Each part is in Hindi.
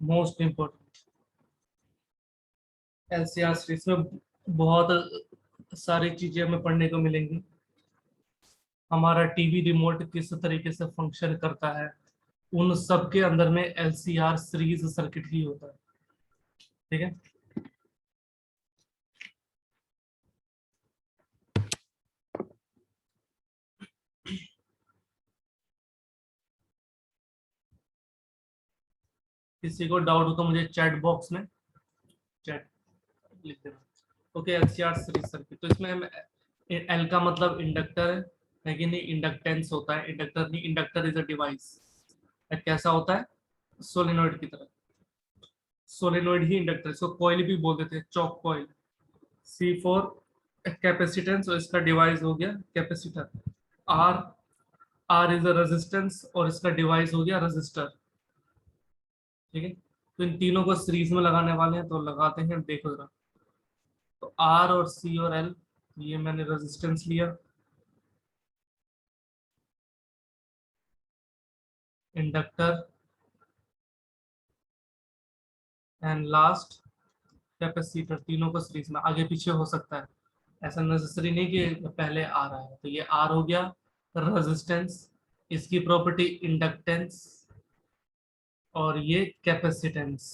मोस्ट इम्पोर्टेंट एलसीआर सीरीज में बहुत सारी चीजें हमें पढ़ने को मिलेंगी। हमारा टीवी रिमोट किस तरीके से फंक्शन करता है, उन सब के अंदर में एलसीआर सीरीज सर्किट ही होता है। ठीक है। किसी को डाउट हो तो मुझे चैट बॉक्स में चैट लिख देना। ओके, एलसीआर सीरीज सर्किट, तो इसमें हम एल का मतलब इंडक्टर है कि नहीं, इंडक्टेंस होता है, इंडक्टर नहीं, इंडक्टर इज अ डिवाइस। कैसा होता है, सोलेनोइड की तरह। सोलेनोइड ही इंडक्टर, इसको कॉइल भी बोल देते हैं, choke coil. C for capacitance, और इसका डिवाइस हो गया capacitor. R, R is a resistance, और इसका डिवाइस हो गया रजिस्टर। ठीक है। तो इन तीनों को सीरीज में लगाने वाले हैं, तो लगाते हैं, देखो जरा। तो आर और सी और एल, ये मैंने रेजिस्टेंस लिया, इंडक्टर, एंड लास्ट कैपेसिटर। तीनों को सीरीज में आगे पीछे हो सकता है, ऐसा नेसेसरी नहीं कि पहले आ रहा है। तो ये आर हो गया रेजिस्टेंस, इसकी प्रॉपर्टी इंडक्टेंस, और ये कैपेसिटेंस।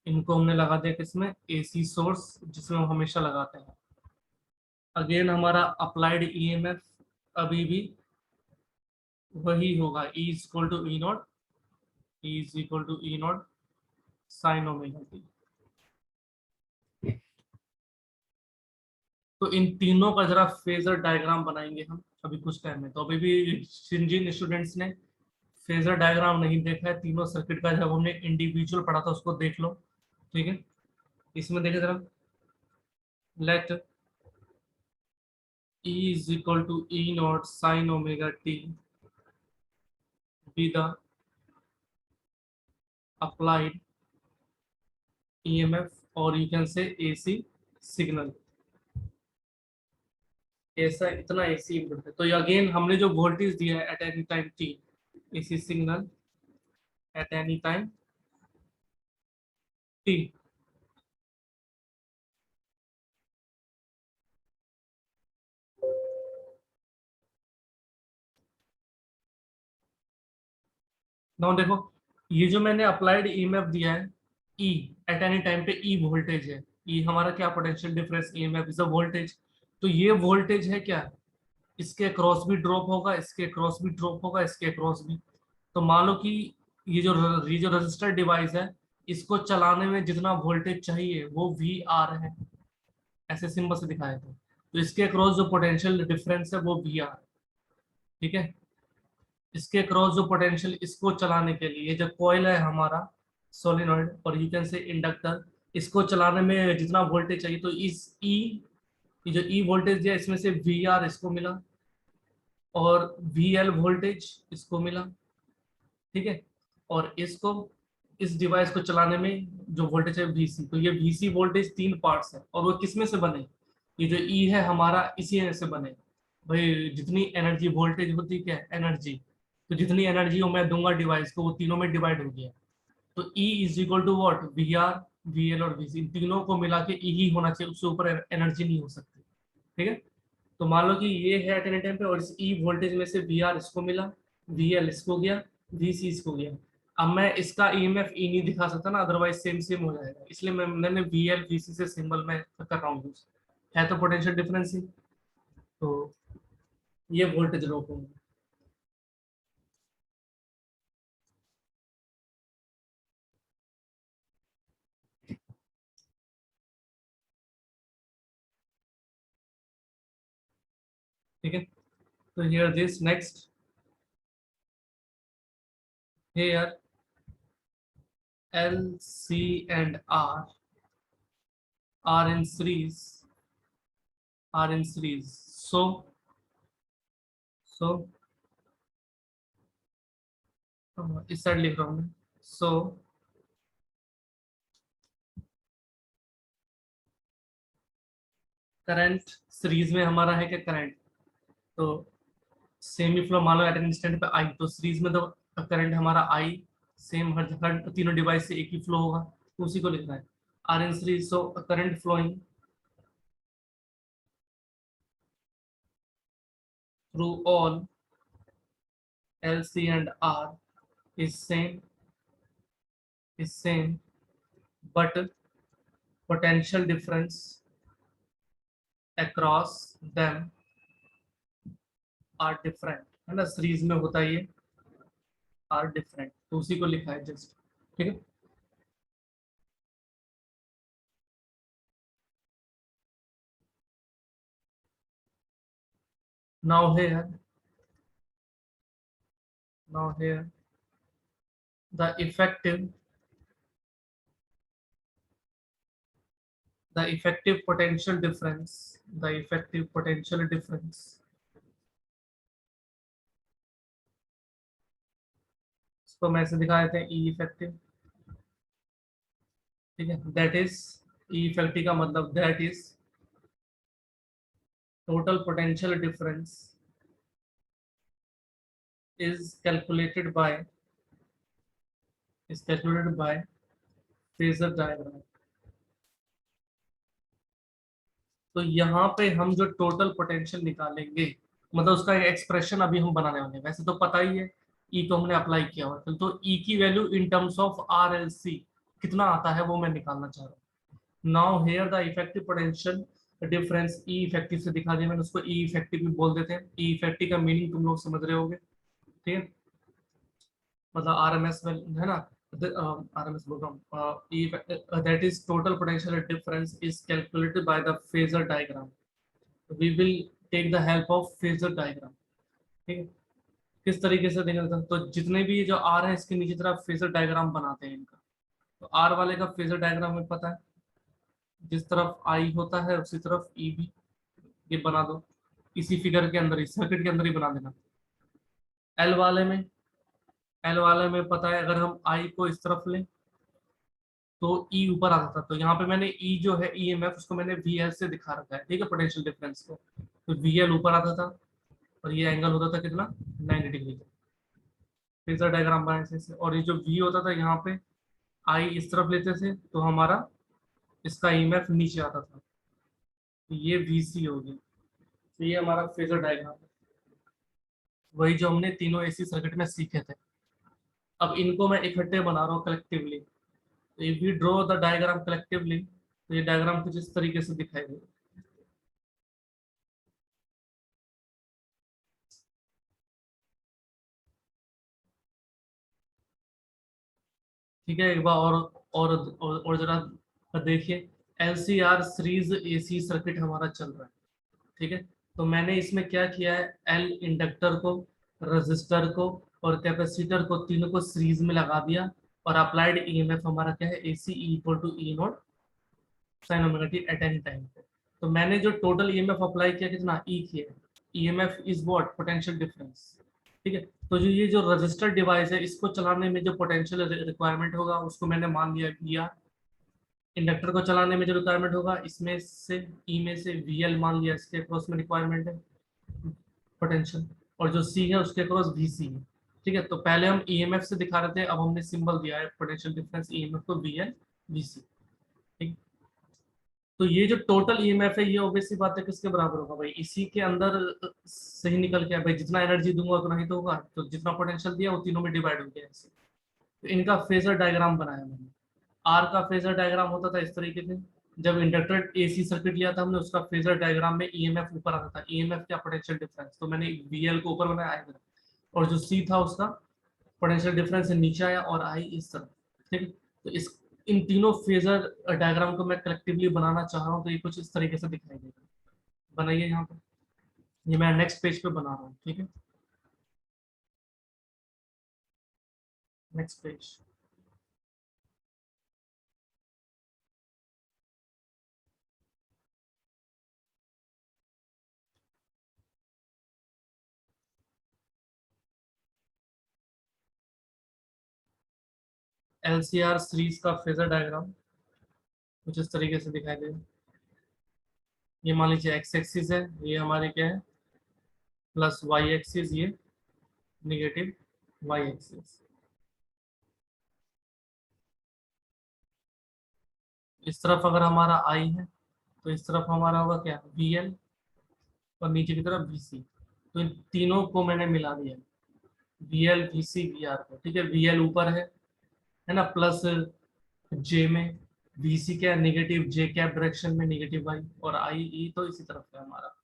इनको हमने लगा दिया किसमें, एसी सोर्स, जिसमें हम हमेशा लगाते हैं। अगेन हमारा अप्लाइड ईएमएफ अभी भी वही होगा, E is equal to E naught, E is equal to E naught sine omega T. तो इन तीनों का जरा फेजर डायग्राम बनाएंगे हम अभी कुछ टाइम में। तो अभी भी जिन स्टूडेंट्स ने फेजर डायग्राम नहीं देखा है तीनों सर्किट का, जब हमने इंडिविजुअल पढ़ा था, उसको देख लो। ठीक है। इसमें देखें जरा, late E is equal to E naught sin omega t be the applied EMF, or you can say AC signal। ऐसा इतना AC इनपुट है, तो अगेन हमने जो वोल्टेज दिया है eight any time t, AC signal eight any time t। Now देखो, ये जो मैंने अप्लाइड ईएमएफ दिया है, E एट एनी टाइम पे E वोल्टेज है। E हमारा क्या, potential difference, EMF is a voltage. तो ये वोल्टेज है क्या, इसके क्रॉस भी ड्रॉप होगा, इसके क्रॉस भी ड्रॉप होगा, इसके क्रॉस भी। तो मान लो कि ये जो रजिस्टर डिवाइस है, इसको चलाने में जितना वोल्टेज चाहिए वो वी आर है, ऐसे सिंबल से दिखाया था। तो इसके क्रॉस जो पोटेंशियल डिफरेंस है वो वी आर। ठीक है। इसके क्रॉस जो पोटेंशियल, इसको चलाने के लिए जो कॉइल है हमारा सोलिनॉइड, और यू कैन से इंडक्टर, इसको चलाने में जितना वोल्टेज चाहिए, तो इस ई, ये जो ई वोल्टेज दिया, इसमें से वी आर इसको मिला, और वी एल वोल्टेज इसको मिला। ठीक है। और इसको, इस डिवाइस को चलाने में जो वोल्टेज है VC, तो ये VC वोल्टेज तीन पार्ट्स है, और वो किस में से बने, ये जो E है हमारा, इसी में से बने। भाई जितनी एनर्जी, वोल्टेज होती क्या है, एनर्जी। तो जितनी एनर्जी वो मैं दूंगा डिवाइस को, वो तीनों में डिवाइड हो गया। तो E is equal to what, VR, VL और VC, इन तीनों को मिला के E ही होना चाहिए, उससे ऊपर एनर्जी नहीं हो सकती। ठीक है। तो मान लो कि ये है एट एनी टाइम पे, और इस ई वोल्टेज में से वी आर इसको मिला, वी एल इसको गया, वी सी इसको गया। अब मैं इसका ईएमएफ ई नहीं दिखा सकता ना, अदरवाइज सेम सेम हो जाएगा, इसलिए मैंने वी एल वी सी से सिंबल में कर रहा हूँ यूज। है तो पोटेंशियल डिफरेंस ही। तो ये वोल्टेज ड्रॉप होंगे। ठीक है। तो here this next, here L C and R in series, R in series. So इस साइड लिख रहा हूँ मैं। सो करंट सीरीज में हमारा है क्या, करंट। तो सेमी फ्लो मान लो एट एन इंस्टेंट पे आई, तो सीरीज में तो करंट हमारा आई, सेम हर तीनों डिवाइस से एक ही फ्लो होगा, तो उसी को लिखना है। R in series, so current flowing through all L C and R is same but potential difference across them are different, है ना, सीरीज में होता है ये आर डिफरेंट, तो उसी को लिखा है जस्ट। ठीक है, now here now here the effective potential difference, the effective potential difference, इसको मैं ऐसे दिखा देते हैं ई इफेक्टिव। ठीक है, दैट इज, ई इफेक्टिव का मतलब that is total potential difference is calculated by phasor diagram। तो यहाँ पे हम जो टोटल पोटेंशियल निकालेंगे, मतलब उसका एक्सप्रेशन अभी हम बनाने वाले हैं। वैसे तो पता ही है, ई तो हमने अप्लाई किया हुआ है, तो ई की value in terms of R L C कितना आता है वो मैं निकालना चाह रहा हूँ। Now here the effective potential difference, E effective से दिखा दिया मैंने उसको, ई इफेक्टिव भी बोल देते हैं। ई इफेक्टिव का मीनिंग तुम लोग समझ रहे होगे, ठीक है, मतलब आर एम एस है ना, आर एम एस बोल रहा हूँ, that is total potential difference is calculated by the phasor diagram. We will take the help of phasor diagram. ठीक है, किस तरीके से देखें, तो जितने भी जो आर है इसके नीचे तरफ फेजर डायग्राम बनाते हैं इनका। तो आर वाले का फेजर डायग्राम में पता है, जिस तरफ आई होता है उसी तरफ ई भी, ये बना दो, इसी फिगर के अंदर ही, सर्किट के अंदर ही बना देना। एल वाले में, एल वाले में पता है, अगर हम आई को इस तरफ लें तो ई ऊपर आता था, तो यहाँ पे मैंने ई जो है ईएमएफ उसको मैंने वी एल से दिखा रखा है। ठीक है, पोटेंशियल डिफरेंस को, तो वी एल ऊपर आता था और ये एंगल होता था कितना, 90 डिग्री। फेजर डायग्राम बनाने से, और ये जो वी होता था यहाँ पे, आई इस तरफ लेते थे तो हमारा इसका ईएमएफ नीचे आता था, तो ये वी सी हो गया। तो ये हमारा फेजर डायग्राम है, वही जो हमने तीनों एसी सर्किट में सीखे थे। अब इनको मैं इकट्ठे बना रहा हूँ कलेक्टिवली। तो if we draw the diagram collectively, तो ये डायग्राम कुछ इस तरीके से दिखाई देगा। ठीक है, एक बार और जरा देखिए, एलसीआर सीरीज एसी सर्किट हमारा चल रहा है। ठीक है, तो मैंने इसमें क्या किया है, एल इंडक्टर को, रजिस्टर को और कैपेसिटर को, तीनों को सीरीज में लगा दिया, और अप्लाइड ईएमएफ हमारा क्या है, AC equal to E naught sine omega T at any time पे। तो मैंने जो टोटल ईएमएफ अप्लाई किया कितना, ई किया, EMF is what, potential difference. ठीक है, तो जो ये जो रजिस्टर डिवाइस है इसको चलाने में जो पोटेंशियल रिक्वायरमेंट होगा उसको मैंने मान लिया वी। इंडक्टर को चलाने में जो रिक्वायरमेंट होगा इसमें से, ई में से वी एल मान लिया, इसके अक्रॉस में रिक्वायरमेंट है पोटेंशियल, और जो सी है उसके अक्रॉस वी सी है। ठीक है, तो पहले हम ईएमएफ से दिखा रहे थे, अब हमने सिंबल दिया है पोटेंशियल डिफरेंस ईएमएफ को वी एल वी सी। ठीक, तो ये जो टोटल ईएमएफ है ये ऑब्वियसली बात है किसके बराबर होगा भाई, इसी के अंदर सही निकल के आया भाई, जितना एनर्जी दूंगा उतना ही तो होगा, तो जितना पोटेंशियल दिया वो तीनों में डिवाइड हो गया ऐसे। तो इनका फेजर डायग्राम बनाया मैंने। आर का फेजर डायग्राम होता था इस तरीके से, जब इंडक्टर एसी सर्किट लिया था हमने, उसका फेजर डायग्राम में ईएमएफ ऊपर आता था, ईएमएफ क्या, पोटेंशियल डिफरेंस, तो मैंने वीएल को ऊपर बनाया इधर, और जो सी था उसका पोटेंशियल डिफरेंस से नीचे आया, और आई इस तरफ। ठीक है, तो इस, इन तीनों फेजर डायग्राम को मैं कलेक्टिवली बनाना चाह रहा हूँ, तो ये कुछ इस तरीके से दिखाई देगा। बनाइए यहाँ पर, ये मैं नेक्स्ट पेज पे बना रहा हूँ। ठीक है, नेक्स्ट पेज, एलसीआर सीरीज का फेजर डायग्राम कुछ इस तरीके से दिखाई देगा। ये मान लीजिए एक्स एक्सिस है, ये हमारे क्या है, प्लस वाई एक्सिस, ये निगेटिव वाई एक्सिस। इस तरफ अगर हमारा आई है तो इस तरफ हमारा होगा क्या, वी एल, और नीचे की तरफ वी सी। तो इन तीनों को मैंने मिला दिया, V L V C V R को। ठीक है, वी एल ऊपर है ना, प्लस जे में, वी सी क्या, नेगेटिव जे कैप डायरेक्शन में नेगेटिव आई, और आई ई तो इसी तरफ है हमारा।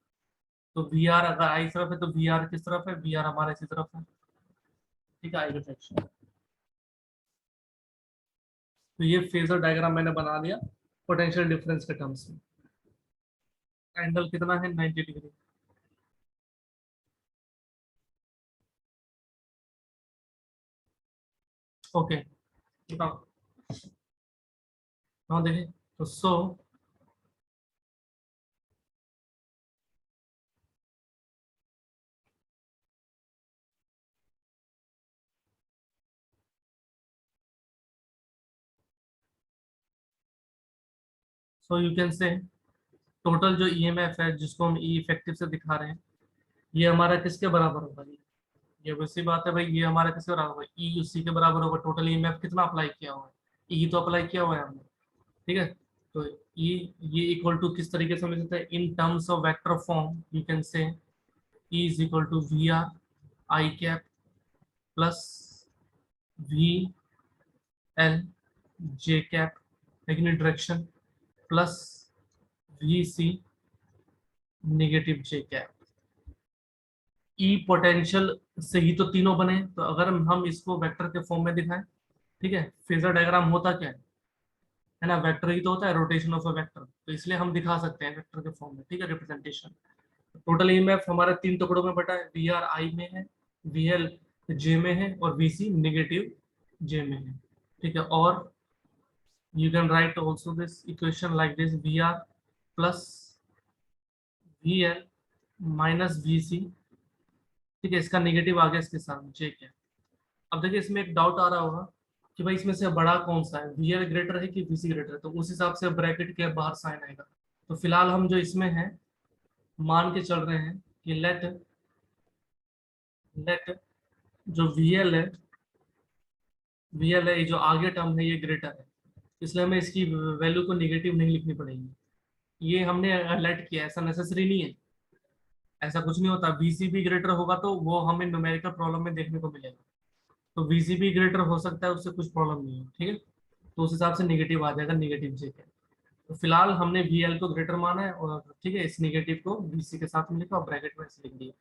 तो वी आर अगर आई तरफ है तो वी आर किस तरफ है, वी आर हमारा इसी तरफ है। ठीक है, आई रिफ्लेक्शन। तो ये फेजर डायग्राम मैंने बना दिया पोटेंशियल डिफरेंस के टर्म्स में। एंगल कितना है, 90 डिग्री। ओके, बताओ। हाँ देखिए, तो सो यू कैन से टोटल जो ईएमएफ है जिसको हम ई इफेक्टिव से दिखा रहे हैं, ये हमारा किसके बराबर होगा, ये वैसी बात है भाई, ये हमारा किसके बराबर होगा, ई उसी के बराबर होगा। टोटल ईएमएफ कितना अप्लाई किया हुआ है, ई तो अप्लाई किया हुआ है हमने। ठीक है, तो ये इक्वल टू किस तरीके से समझ सकते हैं, in terms of vector form you can say E is equal to V R I cap plus V L J cap, लेकिन direction, plus V C negative J cap. E potential से ही तो तीनों बने, तो अगर हम इसको वेक्टर के फॉर्म में दिखाएं, ठीक है, फेजर डायग्राम होता क्या है ना, वेक्टर ही तो होता है, रोटेशन ऑफ अ वेक्टर, तो इसलिए हम दिखा सकते हैं वेक्टर के फॉर्म में। ठीक है, रिप्रेजेंटेशन। टोटल ईएमएफ हमारे तीन टुकड़ों में बटा है, वी आर आई में है, वी एल जे में है, और वी सी नेगेटिव जे में है। ठीक है, और you can write also this equation like this, V R plus V L minus V C. ठीक है, इसका नेगेटिव आ गया इसके साथ जे के। अब देखिए, इसमें एक डाउट आ रहा होगा कि भाई इसमें से बड़ा कौन सा है, वी एल ग्रेटर है कि वी सी ग्रेटर है, तो उस हिसाब से ब्रैकेट के बाहर साइन आएगा। तो फिलहाल हम जो इसमें है मान के चल रहे हैं कि लेट लेट जो वी एल है, ये जो आगे टर्म है ये ग्रेटर है, इसलिए हमें इसकी वैल्यू को निगेटिव नहीं लिखनी पड़ेगी। ये हमने लेट किया, ऐसा नेसेसरी नहीं है, ऐसा कुछ नहीं होता। वीसीबी ग्रेटर होगा तो वो हमें न्यूमेरिकल प्रॉब्लम में देखने को मिलेगा, तो वीसीबी ग्रेटर हो सकता है, उससे कुछ प्रॉब्लम नहीं है। ठीक है, तो उस हिसाब से निगेटिव आ जाएगा, निगेटिव जे के। तो फिलहाल हमने वी एल को ग्रेटर माना है, और ठीक है, इस निगेटिव को वीसी के साथ में लिखा और ब्रैकेट में ऐसे लिख दिया।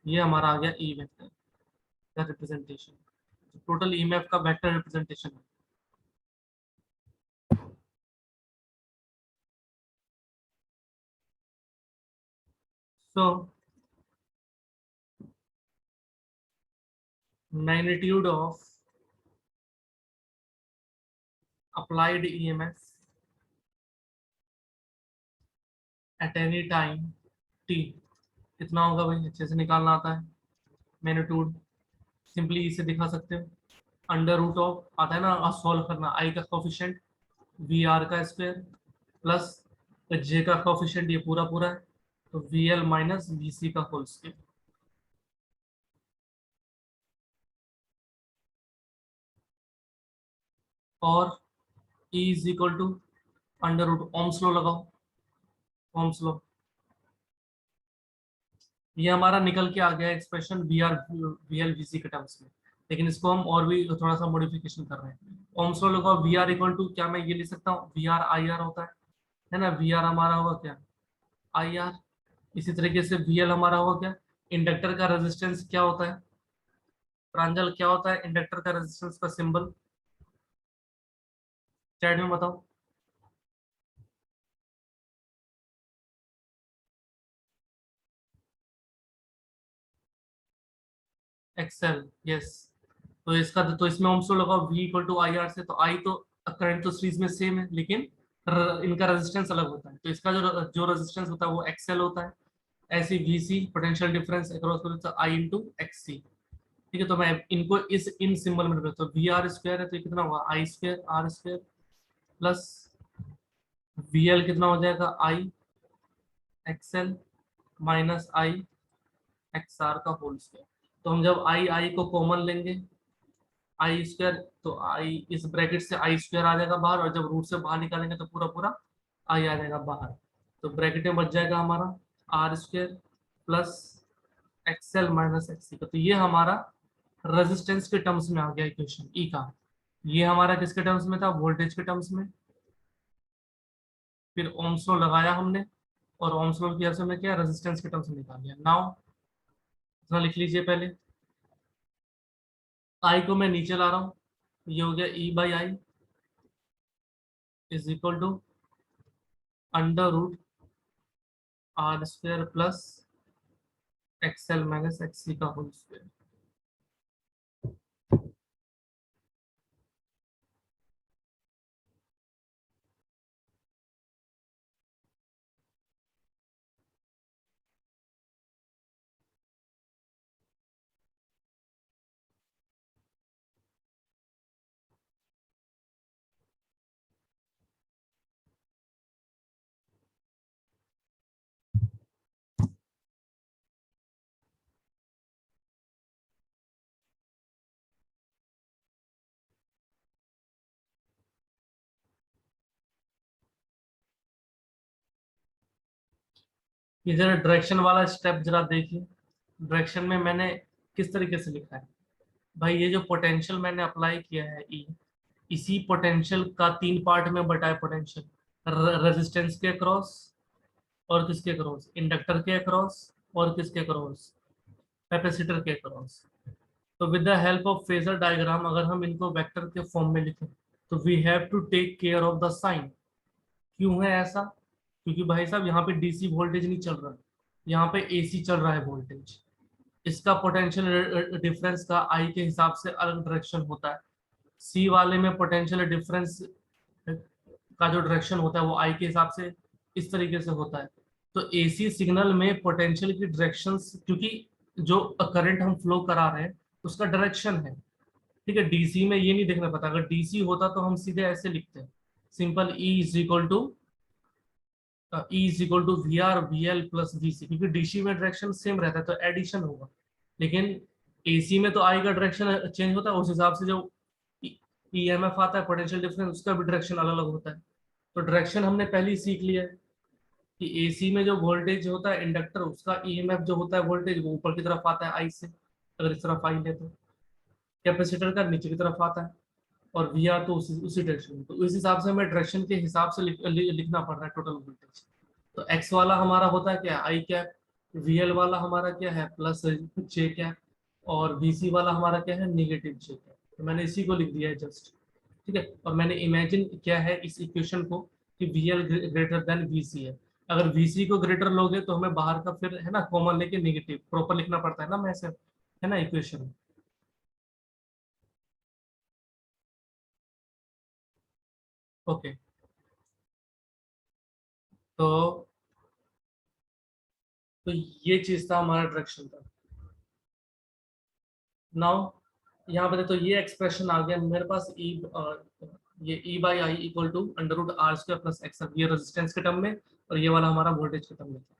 ये हमारा आ गया ई वेक्टर का रिप्रेजेंटेशन, टोटल ईएमएफ का वेक्टर रिप्रेजेंटेशन है। So magnitude of applied EMF eight any time T कितना होगा भाई, अच्छे से निकालना आता है मैग्नीट्यूड, सिंपली इसे दिखा सकते हो, अंडर रूट ऑफ आता है ना, सॉल्व करना, आई का कोफिशिएंट वी आर का स्क्वायर प्लस जे का कोफिशिएंट, ये पूरा पूरा है, तो V L minus V C का होल स्क्वायर, और E is equal to under root Ohm's law लगाओ, ओम्स लॉ। ये हमारा निकल के आ गया expression V L V C के टर्म्स में, लेकिन इसको हम और भी थोड़ा सा मॉडिफिकेशन कर रहे हैं। ओम्स लॉ लगाओ, वी आर इक्वल टू क्या, मैं ये लिख सकता हूँ, वी आर आई आर होता है ना, वी आर हमारा होगा क्या, आई आर। इसी तरीके से वी एल हमारा होगा क्या, इंडक्टर का रेजिस्टेंस क्या होता है, प्रांजल क्या होता है इंडक्टर का रेजिस्टेंस का सिंबल, चैट में बताओ। Excel, yes. तो इसका तो इसमें ओम्स लॉ लगाओ, V equal to I R से, तो आई तो करंट तो सीरीज में सेम है, लेकिन इनका रेजिस्टेंस अलग होता है, तो इसका जो जो रेजिस्टेंस होता है वो एक्सएल होता है। ऐसी VC potential difference across I into X C. ठीक है, तो मैं इनको इस इन सिंबल में रखता हूँ, वी आर स्क्वायर है तो ये कितना होगा, I square R square plus V L कितना हो जाएगा, I XL minus I X R का होल स्क्वायर। तो हम जब आई आई को कॉमन लेंगे आई स्क्वायर, तो आई इस ब्रैकेट से आई स्क्वायर आ जाएगा बाहर, और जब रूट से बाहर निकालेंगे तो पूरा पूरा आई आ जाएगा बाहर। तो ब्रैकेट में बच जाएगा हमारा R square plus XL minus XC का। तो ये हमारा रेजिस्टेंस के टर्म्स में आ गया इक्वेशन ई का। ये हमारा किसके टर्म्स में था, वोल्टेज के टर्म्स में। फिर ओम्स लॉ लगाया हमने, और ओम्स लॉ की हेल्प से हमने क्या रेजिस्टेंस के टर्म्स में निकाल लिया। नाउ इतना लिख लीजिए पहले, आई को मैं नीचे ला रहा हूँ, ये हो गया E by I is equal to under root R square plus XL minus XC का होल स्क्वायर। ये जरा डायरेक्शन वाला स्टेप जरा देखिए। डायरेक्शन में मैंने किस तरीके से लिखा है भाई, ये जो पोटेंशियल मैंने अप्लाई किया है ई, इसी पोटेंशियल का तीन पार्ट में बटा है पोटेंशियल। रेजिस्टेंस के अक्रॉस, और किसके अक्रॉस, इंडक्टर के अक्रॉस, और किसके अक्रॉस, कैपेसिटर के अक्रॉस। तो with the help of phasor diagram अगर हम इनको वेक्टर के फॉर्म में लिखें, तो we have to take care of the sign. क्यों है ऐसा, क्योंकि भाई साहब यहाँ पे डीसी वोल्टेज नहीं चल रहा, यहाँ पे एसी चल रहा है वोल्टेज। इसका पोटेंशियल डिफरेंस का आई के हिसाब से अलग डायरेक्शन होता है। सी वाले में पोटेंशियल डिफरेंस का जो डायरेक्शन होता है वो आई के हिसाब से इस तरीके से होता है। तो एसी सिग्नल में पोटेंशियल की डायरेक्शंस, क्योंकि जो करंट हम फ्लो करा रहे हैं उसका डायरेक्शन है, ठीक है। डीसी में ये नहीं देखना पता, अगर डीसी होता तो हम सीधे ऐसे लिखते हैं, simple E is equal to V R V L plus V C, क्योंकि डीसी में डायरेक्शन सेम रहता है तो एडिशन होगा। लेकिन एसी में तो आई का डायरेक्शन चेंज होता है, उस हिसाब से जो ईएमएफ आता है पोटेंशियल डिफरेंस, उसका भी डायरेक्शन अलग अलग होता है। तो डायरेक्शन हमने पहले ही सीख लिया है कि एसी में जो वोल्टेज होता है इंडक्टर, उसका ईएमएफ जो होता है वोल्टेज वो ऊपर की तरफ आता है आई से, अगर इस तरफ आई ले तो कैपेसिटर का नीचे की तरफ आता है, और वी आर तो उसी डायरेक्शन में। तो उस हिसाब से हमें डायरेक्शन के हिसाब से लिखना पड़ रहा है टोटल वोल्टेज। तो एक्स वाला हमारा होता है क्या, आई क्या, वीएल वाला हमारा क्या है प्लस जे क्या, और वीसी वाला हमारा क्या है नेगेटिव जे क्या। तो मैंने इसी को लिख दिया है जस्ट, ठीक है। और मैंने इमेजिन किया है इस इक्वेशन को कि वीएल ग्रेटर देन वीसी है। अगर वीसी को ग्रेटर लोगे तो हमें बाहर का फिर है ना कॉमन लेके नेगेटिव प्रॉपर लिखना पड़ता है ना, मैं से है ना इक्वेशन। ओके, तो तो ये चीज था हमारा डायरेक्शन का। नाउ यहाँ पे तो ये एक्सप्रेशन आ गया मेरे पास ई, ये E by I equal to under root R square plus X, ये रेजिस्टेंस के टर्म में, और ये वाला हमारा वोल्टेज के टर्म में था।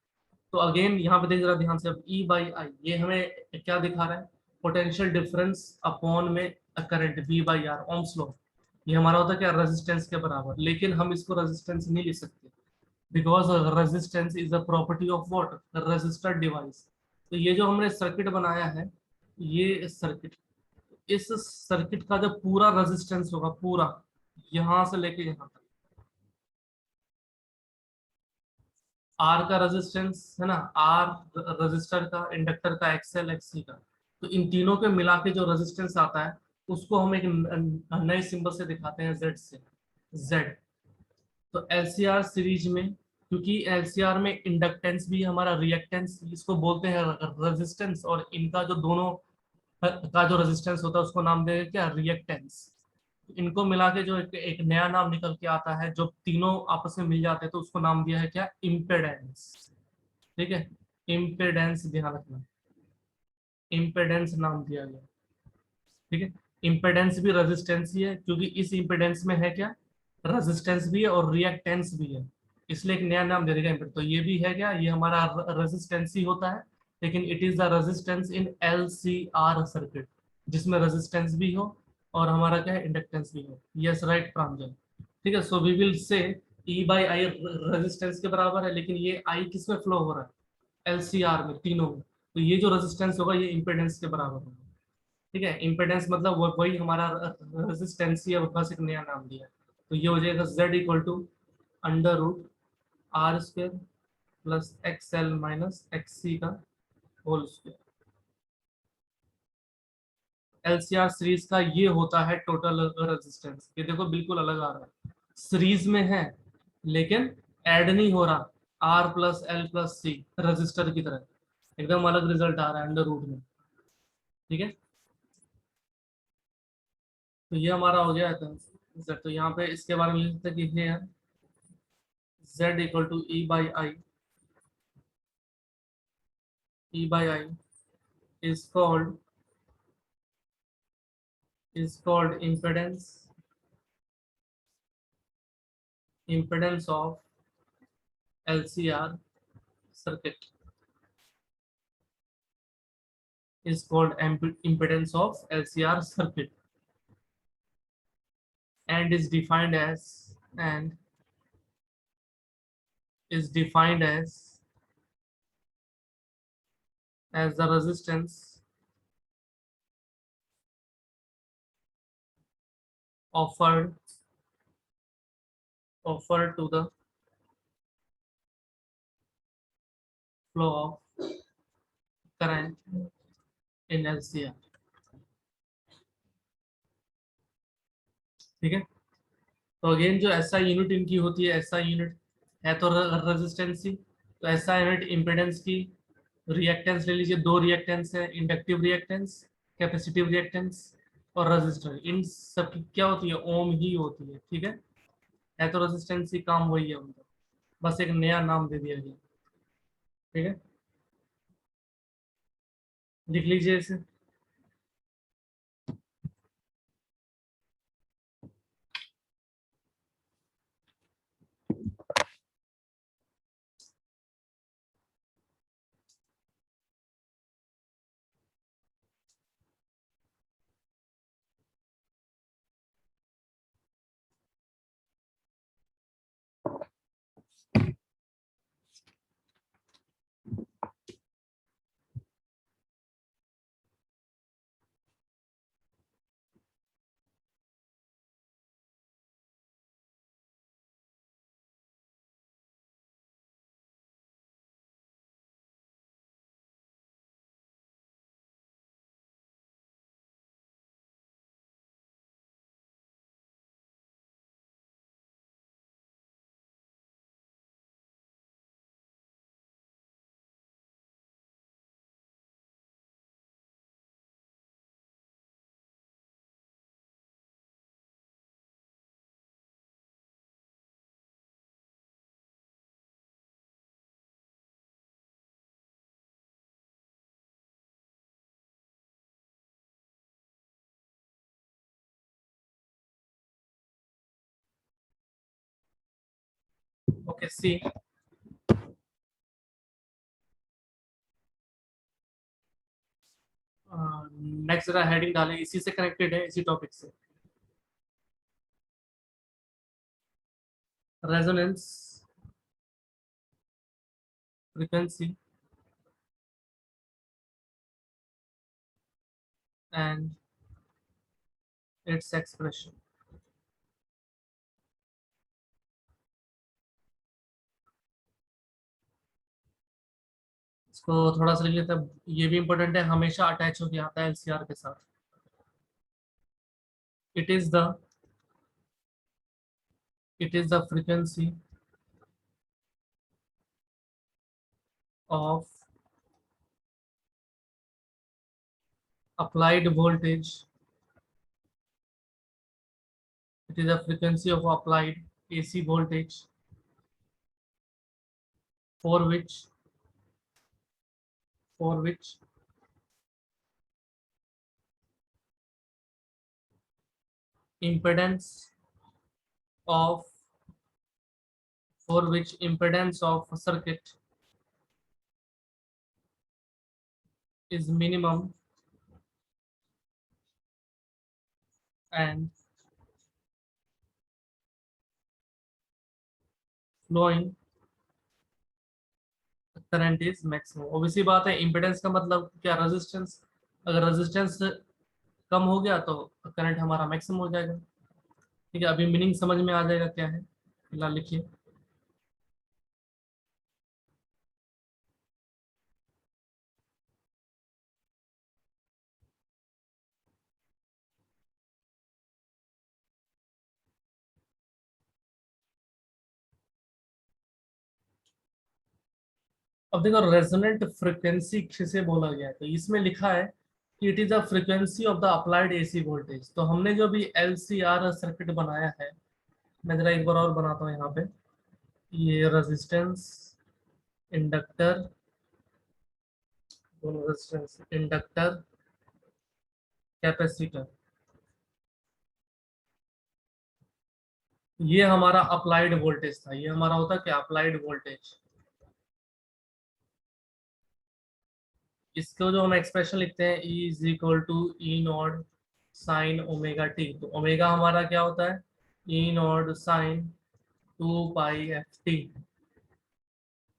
तो अगेन यहाँ पे देख जरा ध्यान से, अब ई बाई आई ये हमें क्या दिखा रहा है, पोटेंशियल डिफरेंस अपॉन में current V by R, Ohm's law. ये हमारा होता है क्या, रेजिस्टेंस के बराबर। लेकिन हम इसको रेजिस्टेंस नहीं लिख सकते, because resistance is a property of what, resistor device. तो ये जो हमने सर्किट बनाया है, ये सर्किट, इस सर्किट का जो पूरा रेजिस्टेंस होगा पूरा, यहां से लेके यहां तक, आर का रेजिस्टेंस है ना, आर रजिस्टर का, इंडक्टर का एक्सएल एक्सी का, तो इन तीनों के मिला के जो रेजिस्टेंस आता है उसको हम एक नए सिंबल से दिखाते हैं, जेड से, जेड। तो एलसीआर सीरीज में, क्योंकि एलसीआर में इंडक्टेंस भी हमारा रिएक्टेंस, इसको बोलते हैं रेजिस्टेंस, और इनका जो दोनों का जो रेजिस्टेंस होता है उसको नाम देंगे क्या, रिएक्टेंस। इनको मिला के जो एक नया नाम निकल के आता है, जो तीनों आपस में मिल जाते हैं तो उसको नाम दिया है क्या, इम्पेडेंस। ठीक है, इम्पेडेंस ध्यान रखना, इम्पेडेंस नाम दिया गया। ठीक है, इम्पेडेंस भी रेजिस्टेंस ही है, क्योंकि इस इम्पेडेंस में है क्या, रेजिस्टेंस भी है और रिएक्टेंस भी है, इसलिए एक नया नाम दे देगा इम्पेडेंस। तो ये भी है क्या, ये हमारा रेजिस्टेंस ही होता है, लेकिन it is the resistance in L C R circuit, जिसमें रेजिस्टेंस भी हो और हमारा क्या है, इंडक्टेंस भी है। Yes right Pranjal. ठीक है, so we will say E by I resistance के बराबर है, लेकिन ये आई किस में फ्लो हो रहा है, एलसीआर में, तीनों में। तो ये जो रेजिस्टेंस होगा ये इम्पेडेंस के बराबर होगा। ठीक है, इम्पेडेंस मतलब वही हमारा रेजिस्टेंस ही है, बस एक नया नाम दिया है। तो ये हो जाएगा Z equal to under root R square plus X L minus X C का होल स्क्वेयर। एलसीआर सीरीज का ये होता है टोटल रेजिस्टेंस। ये देखो बिल्कुल अलग आ रहा है, सीरीज में है लेकिन ऐड नहीं हो रहा, R plus L plus C resistor की तरह, एकदम अलग रिजल्ट आ रहा है अंडर रूट में। ठीक है, तो ये हमारा हो गया था Z। तो यहाँ पे इसके बारे में लिख सकते हैं कि ये है Z equal to E by I is called impedance of LCR circuit, is called impedance of LCR circuit, and is defined as the resistance offered to the flow of current in LCR। ठीक है, तो अगेन जो ऐसा यूनिट इनकी होती है, ऐसा यूनिट है तो रेजिस्टेंस ही, तो ऐसा यूनिट इम्पेडेंस की। रिएक्टेंस ले लीजिए, दो रिएक्टेंस है, इंडक्टिव रिएक्टेंस, कैपेसिटिव रिएक्टेंस और रेजिस्टर। इन सब की क्या होती है, ओम ही होती है। ठीक है तो रेजिस्टेंस ही, काम वही है उनका, बस एक नया नाम दे दिया गया। ठीक है, लिख लीजिए इसे। ओके सी, नेक्स्ट जरा हेडिंग डालें, इसी से कनेक्टेड है, इसी टॉपिक से। Resonance frequency and its expression. इसको थोड़ा सा लिख लेते हैं, ये भी इंपॉर्टेंट है, हमेशा अटैच होके आता है एलसीआर के साथ। It is the frequency of applied voltage, it is the frequency of applied AC voltage for which impedance of a circuit is minimum and flowing current is maximum. Obviously बात है, इम्पिडेंस का मतलब क्या, रेजिस्टेंस। अगर रेजिस्टेंस कम हो गया तो करंट हमारा मैक्सिमम हो जाएगा। ठीक है, अभी मीनिंग समझ में आ जाएगा क्या है, फिलहाल लिखिए। अब देखो, रेजोनेंट फ्रिक्वेंसी किसे बोला गया है, तो इसमें लिखा है कि it is the frequency of the applied AC voltage. तो हमने जो भी एलसीआर सर्किट बनाया है, मैं जरा एक बार और बनाता हूँ यहाँ पे। ये रेजिस्टेंस, इंडक्टर, दोनों रेजिस्टेंस, इंडक्टर, कैपेसिटर, ये हमारा अप्लाइड वोल्टेज था। ये हमारा होता है क्या, अप्लाइड वोल्टेज। इसको जो हम एक्सप्रेशन लिखते हैं, E is equal to E naught sine omega T. तो ओमेगा हमारा क्या होता है, E naught sine 2 pi F T.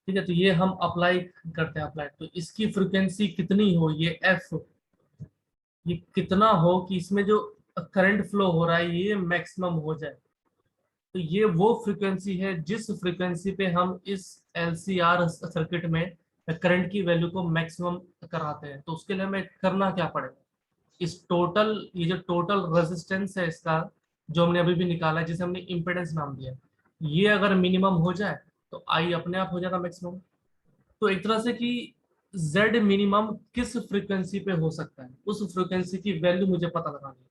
ठीक है, तो ये हम अप्लाई करते हैं, अप्लाई। तो इसकी फ्रिक्वेंसी कितनी हो, ये एफ, ये कितना हो कि इसमें जो करंट फ्लो हो रहा है ये मैक्सिमम हो जाए। तो ये वो फ्रीक्वेंसी है जिस फ्रीक्वेंसी पे हम इस एलसीआर सर्किट में करंट की वैल्यू को मैक्सिमम कराते हैं। तो उसके लिए हमें करना क्या पड़ेगा, इस टोटल, ये जो टोटल रेजिस्टेंस है इसका, जो हमने अभी भी निकाला है, जिसे हमने इम्पेडेंस नाम दिया, ये अगर मिनिमम हो जाए तो आई अपने आप हो जाएगा मैक्सिमम। तो एक तरह से कि जेड मिनिमम किस फ्रीक्वेंसी पे हो सकता है, उस फ्रीक्वेंसी की वैल्यू मुझे पता लगानी है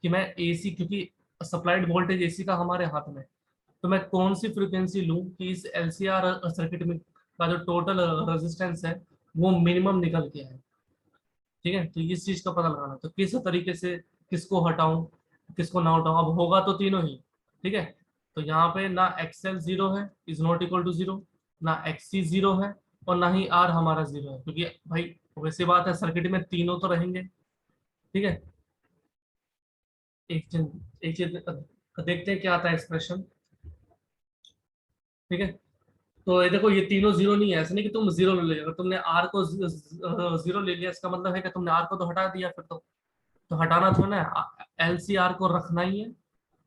कि मैं एसी, क्योंकि सप्लाइड वोल्टेज एसी का हमारे हाथ में है, तो मैं कौन सी फ्रीक्वेंसी लूं कि इस एलसीआर सर्किट में का जो टोटल रेजिस्टेंस है वो मिनिमम निकल के आए। ठीक है, तो इस चीज का पता लगाना है। तो किस तरीके से किसको हटाऊं, किसको ना हटाऊं, अब होगा तो तीनों ही। ठीक है, तो यहाँ पे ना एक्सएल जीरो है, is not equal to zero, ना एक्ससी जीरो है, और ना ही आर हमारा जीरो है, क्योंकि भाई वैसी बात है, सर्किट में तीनों तो रहेंगे। ठीक है, एक चीज देखते हैं क्या आता है एक्सप्रेशन। ठीक है, तो ये देखो, ये तीनों जीरो नहीं है, ऐसा नहीं कि तुम जीरो ले लिया। अगर तुमने आर को जीरो ले लिया, इसका मतलब है कि तुमने आर को तो हटा दिया, फिर तो हटाना था ना, एलसीआर को रखना ही है।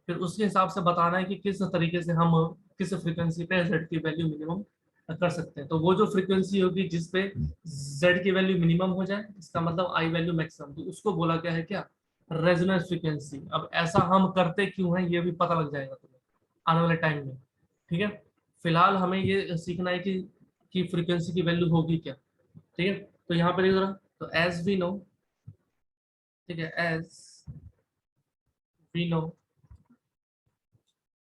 फिर उसके हिसाब से बताना है कि किस तरीके से हम किस फ्रीक्वेंसी पे जेड की वैल्यू मिनिमम कर सकते हैं। तो वो जो फ्रीक्वेंसी होगी जिसपे जेड की वैल्यू मिनिमम हो जाए, इसका मतलब आई वैल्यू मैक्सिमम, तो उसको बोला गया है क्या, रेजोनेंस फ्रीक्वेंसी। अब ऐसा हम करते क्यों है ये भी पता लग जाएगा तुम्हें आने वाले टाइम में। ठीक है, फिलहाल हमें ये सीखना है कि फ्रीक्वेंसी की वैल्यू होगी क्या। ठीक है, तो यहाँ पर जरा, तो एज वी नो, ठीक है, as we know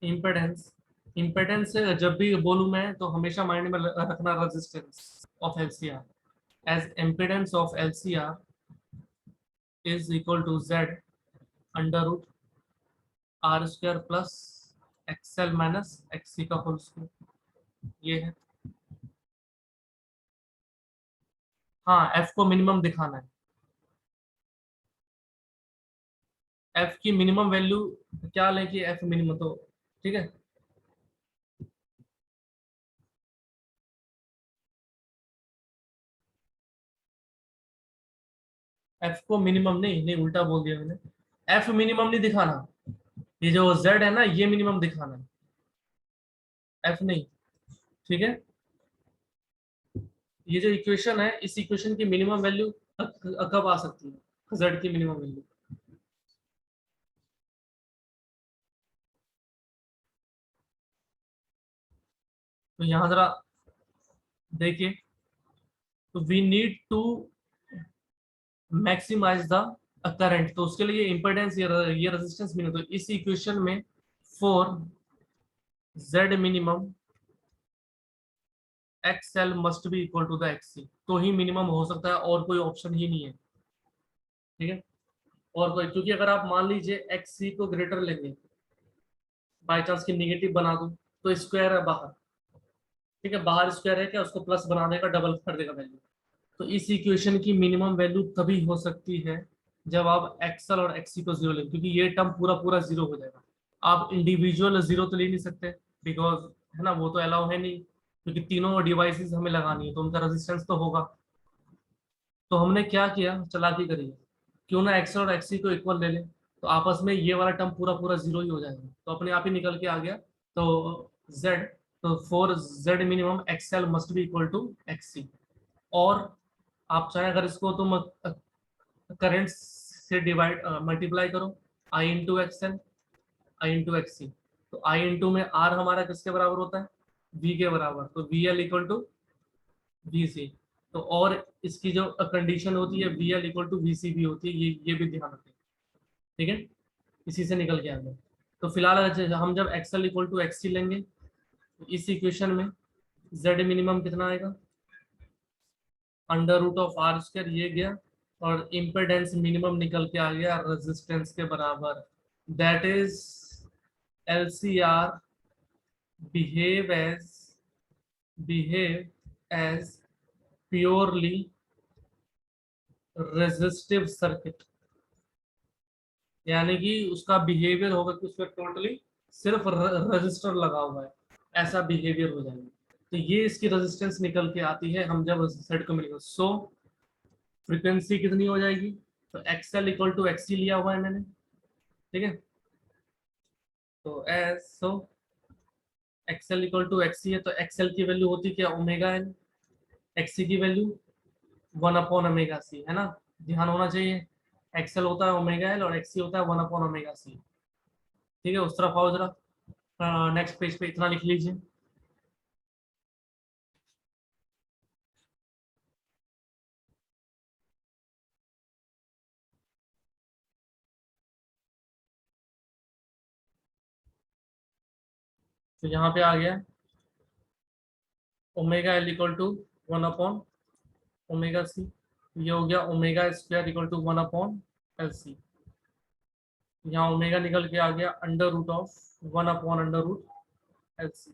impedance, impedance जब भी बोलूं मैं तो हमेशा माइंड में रखना resistance of LCR, as impedance of LCR is equal to Z under root R square plus XL minus XC का होल स्क्वायर, ये है। हाँ, एफ को मिनिमम दिखाना है, एफ की मिनिमम वैल्यू क्या लेंगे, एफ मिनिमम तो। ठीक है, एफ को मिनिमम नहीं, नहीं उल्टा बोल दिया मैंने, एफ मिनिमम नहीं दिखाना, ये जो जेड है ना ये मिनिमम दिखाना है, एफ नहीं। ठीक है, ये जो इक्वेशन है, इस इक्वेशन की मिनिमम वैल्यू कब आ सकती है, जेड की मिनिमम वैल्यू। तो यहाँ जरा देखिए, तो we need to maximize the current, तो उसके लिए इम्पेडेंस, ये रेजिस्टेंस मिनिमम, तो इस इक्वेशन में for Z minimum X L must be equal to the X C, तो ही मिनिमम हो सकता है, और कोई ऑप्शन ही नहीं है। ठीक है, और कोई, क्योंकि अगर आप मान लीजिए एक्स सी को ग्रेटर लेंगे, बाई चांस की निगेटिव बना दूं, तो स्क्वायर है बाहर। ठीक है, बाहर स्क्वायर है क्या, उसको प्लस बना देगा, डबल कर देगा वैल्यू। तो इस इक्वेशन की मिनिमम वैल्यू तभी हो सकती है जब आप एक्सएल और एक्सी को जीरो लेंगे, क्योंकि ये टर्म पूरा पूरा जीरो हो जाएगा। आप इंडिविजुअल जीरो तो ले नहीं सकते, बिकॉज है ना, वो तो अलाउ है नहीं, क्योंकि तीनों डिवाइसेस हमें लगानी है तो उनका रेजिस्टेंस तो होगा। तो हमने क्या किया, चालाकी करिए, क्यों ना एक्सएल और एक्सी को इक्वल ले लें, तो आपस में ये वाला टर्म पूरा पूरा जीरो ही हो जाएगा, तो अपने आप ही निकल के आ गया। तो जेड, तो for Z minimum XL must be equal to XC. और आप चाहे अगर इसको तुम करंट से डिवाइड मल्टीप्लाई करो, आई इंटू एक्सएल, आई इंटू एक्सी, तो आई इंटू में आर हमारा किसके बराबर होता है, वी के बराबर, तो V L equal to V C. तो और इसकी जो कंडीशन होती है V L equal to V C भी होती है, ये भी ध्यान रखें, ठीक है, इसी से निकल के आएंगे। तो फिलहाल हम जब एक्सएल इक्वल टू एक्सी लेंगे, तो इस इक्वेशन में जेड मिनिमम कितना आएगा, under root of R square, ये गया, और इम्पेडेंस मिनिमम निकल के आ गया रेजिस्टेंस के बराबर, that is L C R behave as behave as purely resistive circuit, यानी कि उसका बिहेवियर होगा कि उसमें टोटली सिर्फ रजिस्टर लगा हुआ है, ऐसा बिहेवियर हो जाएगा। तो ये इसकी रेजिस्टेंस निकल के आती है हम जब सेट को मिलेगा। सो फ्रीक्वेंसी कितनी हो जाएगी, तो एक्सएल इक्वल टू एक्सी लिया हुआ है मैंने, ठीक है, तो as so XL equal to XC है, तो एक्सएल की वैल्यू होती क्या, ओमेगा एन, एक्सी की वैल्यू 1/ओमेगा सी, है ना, ध्यान होना चाहिए, एक्सएल होता है ओमेगा एल और एक्सी होता है 1/ओमेगा सी, ठीक है, उस तरफ आओ जरा, नेक्स्ट पेज पे इतना लिख लीजिए। तो यहाँ पे आ गया ओमेगा एल इक्वल टू 1/ओमेगा सी, ये हो गया ओमेगा स्क्वायर इक्वल टू 1/एल सी, यहाँ ओमेगा निकल के आ गया अंडर रूट ऑफ 1/√एल सी।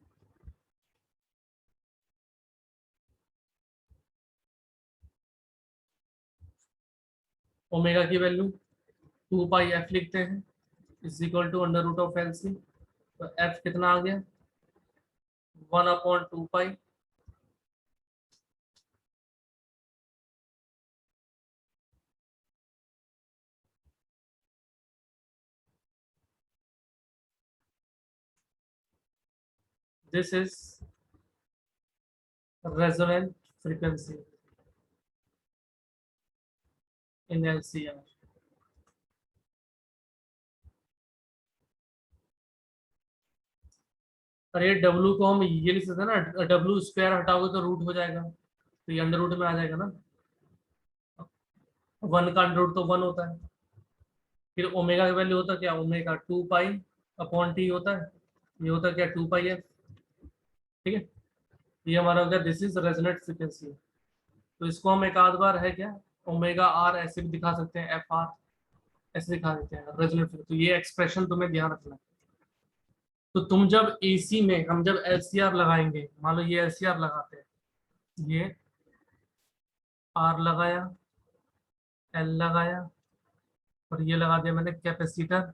ओमेगा की वैल्यू 2πf लिखते हैं, is equal to under root of L C, तो एफ कितना आ गया 1/2π, this is resonant frequency in LCR। अरे डब्लू को हम ये लिख सकते हैं ना, डब्लू स्क्वायर हटाओगे तो रूट हो जाएगा, तो ये अंडर रूट में आ जाएगा ना, वन का अंडर रूट तो वन होता है, फिर ओमेगा की वैल्यू होता क्या, ओमेगा 2π/t होता है, ये होता क्या 2πf, ठीक है, ये हमारा हो गया, दिस इज रेजोनेंट फ्रीक्वेंसी। तो इसको हम एक आध बार है क्या, ओमेगा आर ऐसे भी दिखा सकते हैं, एफ आर ऐसे दिखा देते हैं रेजोनेंट फ्रीक्वेंसी, तो ये एक्सप्रेशन तुम्हें ध्यान रखना है। तो तुम जब एसी में हम जब एलसीआर लगाएंगे, मान लो ये एलसीआर लगाते हैं, ये आर लगाया, एल लगाया, और ये लगा दिया मैंने capacitor,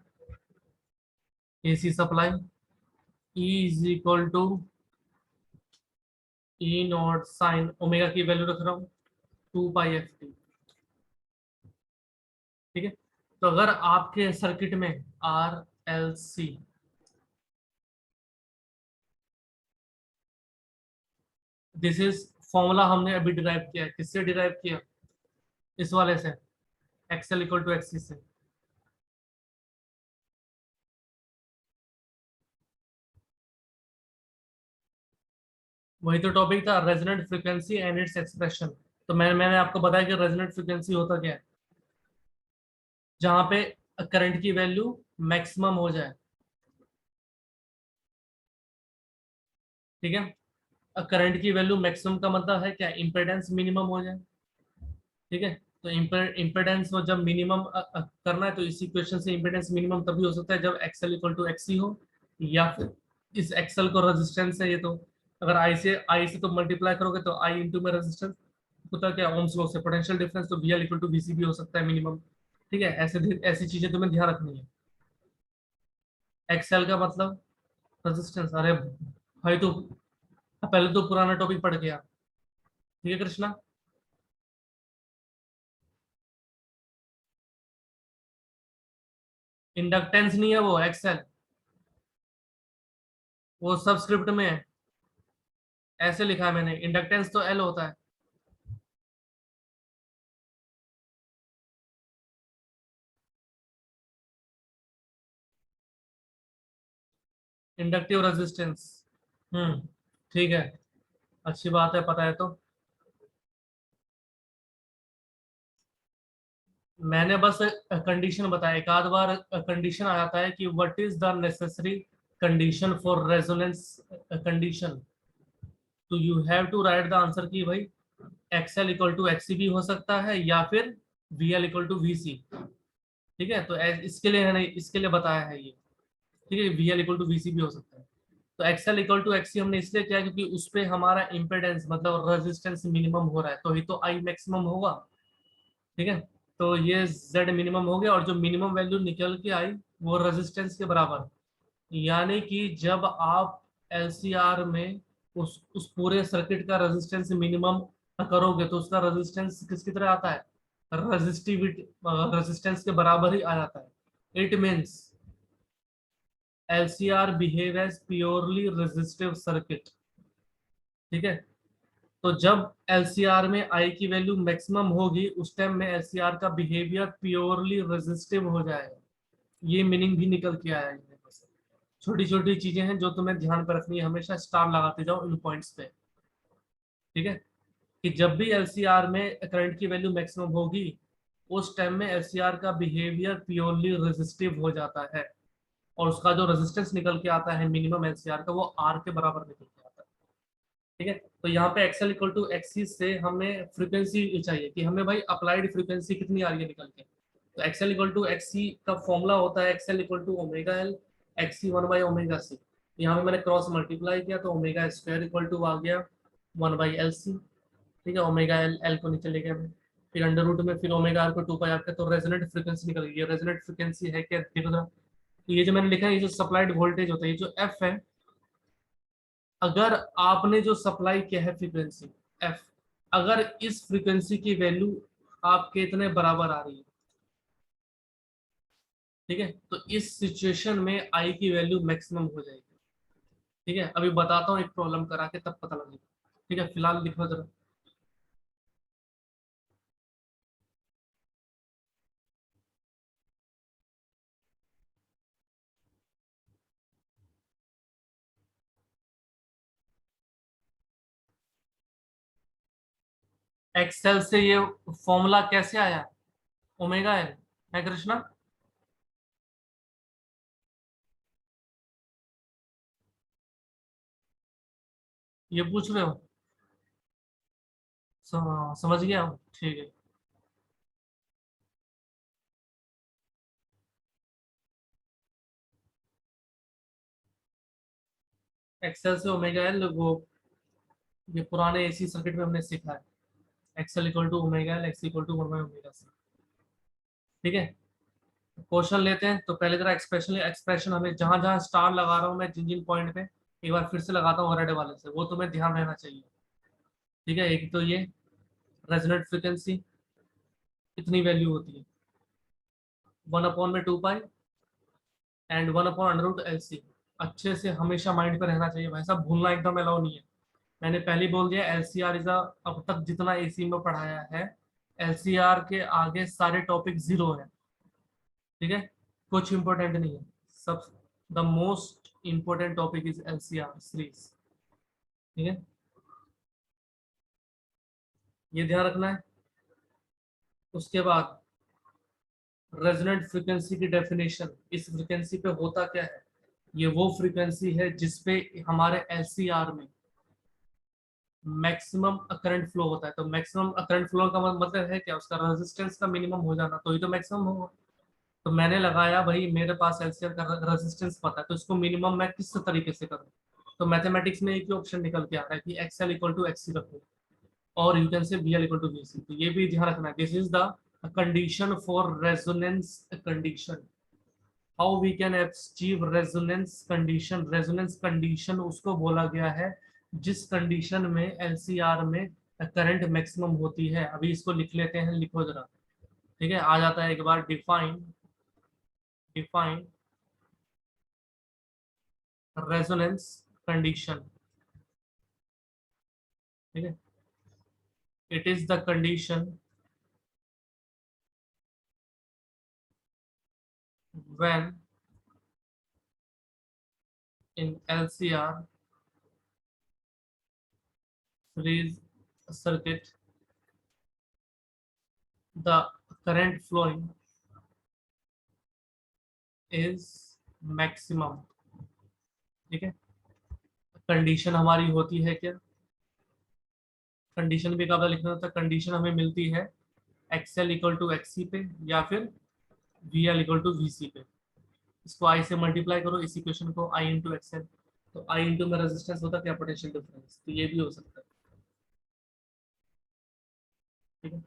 AC supply, E is equal to E naught sine omega की वैल्यू रख रहा हूँ 2πft, ठीक है। तो अगर आपके सर्किट में R L C, this is formula हमने अभी डिराइव किया है, किससे डिराइव किया, इस वाले से, एक्सएल इक्वल टू एक्सी से, वही तो टॉपिक था, resonant frequency and its expression. तो मैंने आपको बताया कि रेजोनेंट फ्रीक्वेंसी होता क्या है, जहां पे करंट की वैल्यू मैक्सिमम हो जाए, ठीक है, करंट की वैल्यू मैक्सिमम का मतलब है क्या, इम्पेडेंस मिनिमम हो जाए, ठीक है। तो इम्पेडेंस को जब मिनिमम करना है, तो इसी क्वेश्चन से इम्पेडेंस मिनिमम तभी हो सकता है जब एक्सएल इक्वल टू एक्सी हो, या फिर इस एक्सएल को रेजिस्टेंस है ये, तो अगर आई से तो मल्टीप्लाई करोगे तो आई इंटू में रेजिस्टेंस होता है क्या, ओम्स लॉ से पोटेंशियल डिफरेंस, तो V L equal to V C भी हो सकता है मिनिमम, ठीक है, ऐसे ऐसी चीजें तुम्हें ध्यान रखनी है। एक्सेल का मतलब रेजिस्टेंस, अरे भाई तो पहले तो पुराना टॉपिक पढ़ गया। ठीक है कृष्णा। इंडक्टेंस नहीं है वो एक्सेल, वो सब स्क्रिप्ट में है। ऐसे लिखा है मैंने, इंडक्टेंस तो एल होता है। Inductive resistance. हम्म। ठीक है, अच्छी बात है, पता है तो। मैंने बस कंडीशन बताया, एक आध बार कंडीशन आ जाता है कि what is the necessary condition for resonance condition. तो you have to write the answer कि भाई एक्सएल इक्वल टू एक्सी भी हो सकता है या फिर वीएल इक्वल टू वीसी। ठीक है, तो इसके लिए है, नहीं इसके लिए बताया है ये। ठीक है, वीएल इक्वल टू वीसी भी हो सकता है। तो एक्सएल इक्वल टू एक्सी हमने इसलिए किया क्योंकि उस पे हमारा इम्पेडेंस मतलब रेजिस्टेंस मिनिमम हो रहा है, तो ही तो आई मैक्सिमम होगा। ठीक है, तो ये जेड मिनिमम हो गया और जो मिनिमम वैल्यू निकल के आई वो रेजिस्टेंस के बराबर। यानी कि जब आप एलसीआर में उस पूरे सर्किट का रेजिस्टेंस मिनिमम करोगे तो उसका रेजिस्टेंस किसकी तरह आता है, रेजिस्टिविटी रेजिस्टेंस के बराबर ही आ जाता है। It means LCR behave as purely resistive circuit. ठीक है, तो जब एलसीआर में आई की वैल्यू मैक्सिमम होगी उस टाइम में एलसीआर का बिहेवियर प्योरली रेजिस्टिव हो जाएगा। ये मीनिंग भी निकल के आया है मेरे से। छोटी छोटी चीजें हैं जो तुम्हें ध्यान पर रखनी है, हमेशा स्टार लगाते जाओ इन पॉइंट्स पे। ठीक है, कि जब भी एलसीआर में करंट की वैल्यू मैक्सिमम होगी उस टाइम में एलसीआर का बिहेवियर प्योरली रेजिस्टिव हो जाता है और उसका जो रेजिस्टेंस निकल के आता है मिनिमम एलसीआर का वो आर के बराबर निकल के आता है। ठीक है, तो यहाँ पे एक्सएल इक्वल टू एक्सिस से हमें फ्रीक्वेंसी चाहिए कि हमें भाई अप्लाइड फ्रीक्वेंसी कितनी आ रही है निकल के। तो एक्सएल इक्वल टू एक्सी का फॉर्मूला होता है XL equal to omega L XC one by omega C. यहाँ पे मैंने क्रॉस मल्टीप्लाई किया तो ओमेगा स्क्वायर इक्वल टू आ गया वन बाई एल सी। ठीक है, ओमेगा एल एल को नीचे ले गया मैं, फिर अंडर रूट में फिर ओमेगा आर को टू पाई आर का, तो रेजोनेंट फ्रीक्वेंसी निकल गई है। रेजोनेंट फ्रीक्वेंसी है क्या देखो जरा। तो ये जो मैंने लिखा है, ये जो सप्लाइड वोल्टेज होता है, ये जो एफ है, अगर आपने जो सप्लाई किया है फ्रीक्वेंसी एफ, अगर इस फ्रीक्वेंसी की वैल्यू आपके इतने बराबर आ रही है, ठीक है, तो इस सिचुएशन में आई की वैल्यू मैक्सिमम हो जाएगी। ठीक है, अभी बताता हूँ एक प्रॉब्लम करा के तब पता लगेगा। ठीक है, फिलहाल लिखो जरा। एक्सेल से ये फॉर्मूला कैसे आया, ओमेगा एल है कृष्णा। ये पूछ रहे हो, समझ गया हूँ, ठीक है। एक्सेल से ओमेगा एल वो ये पुराने एसी सर्किट में हमने सीखा है। XL equal to omega L X equal to one by omega C. ठीक है, क्वेश्चन लेते हैं। तो पहले जरा एक्सप्रेशन, एक्सप्रेशन हमें जहां जहां स्टार लगा रहा हूं मैं जिन जिन पॉइंट पे, एक बार फिर से लगाता हूँ रेड वाले से, वो तुम्हें ध्यान रहना चाहिए। ठीक है, एक तो ये रेजोनेंट फ्रिक्वेंसी कितनी वैल्यू होती है, वन अपॉन में two pi and one upon under root L C. अच्छे से हमेशा माइंड पे रहना चाहिए भाई साहब, भूलना एकदम अलाउ नहीं है। मैंने पहले ही बोल दिया एल सी आर इज अब तक जितना एसी में पढ़ाया है, एल सी आर के आगे सारे टॉपिक जीरो है। ठीक है, कुछ इंपॉर्टेंट नहीं है, सब the most important topic is L C R series. ठीक है, ये ध्यान रखना है। उसके बाद रेजोनेंट फ्रीक्वेंसी की डेफिनेशन, इस फ्रीक्वेंसी पे होता क्या है, ये वो फ्रीक्वेंसी है जिसपे हमारे एलसीआर में मैक्सिमम करंट फ्लो होता है। तो मैक्सिमम करंट फ्लो का मतलब है क्या, उसका रेजिस्टेंस का मिनिमम हो जाना, तो ही तो मैक्सिमम होगा। तो मैंने लगाया भाई मेरे पास एलसीआर का रेजिस्टेंस पता है, तो इसको मिनिमम मैं किस तरीके से करूँ। तो मैथमेटिक्स में एक ही ऑप्शन निकल के आ रहा है कि एक्सएल इक्वल टू एक्सी रखो और you can say VL equal to VC. तो ये भी ध्यान रखना है, this is the a condition for resonance condition. How we can achieve resonance condition? resonance condition उसको बोला गया है जिस कंडीशन में एलसीआर में करंट मैक्सिमम होती है। अभी इसको लिख लेते हैं, लिखो जरा। ठीक है, आ जाता है एक बार। Define define resonance condition. ठीक है, it is the condition when in LCR series circuit the current flowing is maximum। ठीक है, कंडीशन हमारी होती है क्या? कंडीशन भी काबा लिखना होता है। कंडीशन हमें मिलती है एक्सएल इक्वल टू एक्सी पे या फिर V L equal to V C पे। इसको आई से मल्टीप्लाई करो, इस इक्वेशन को आई इंटू एक्सएल, तो आई इंटू में रेजिस्टेंस होता है क्या? Potential difference. तो ये भी हो सकता है। ठीक है,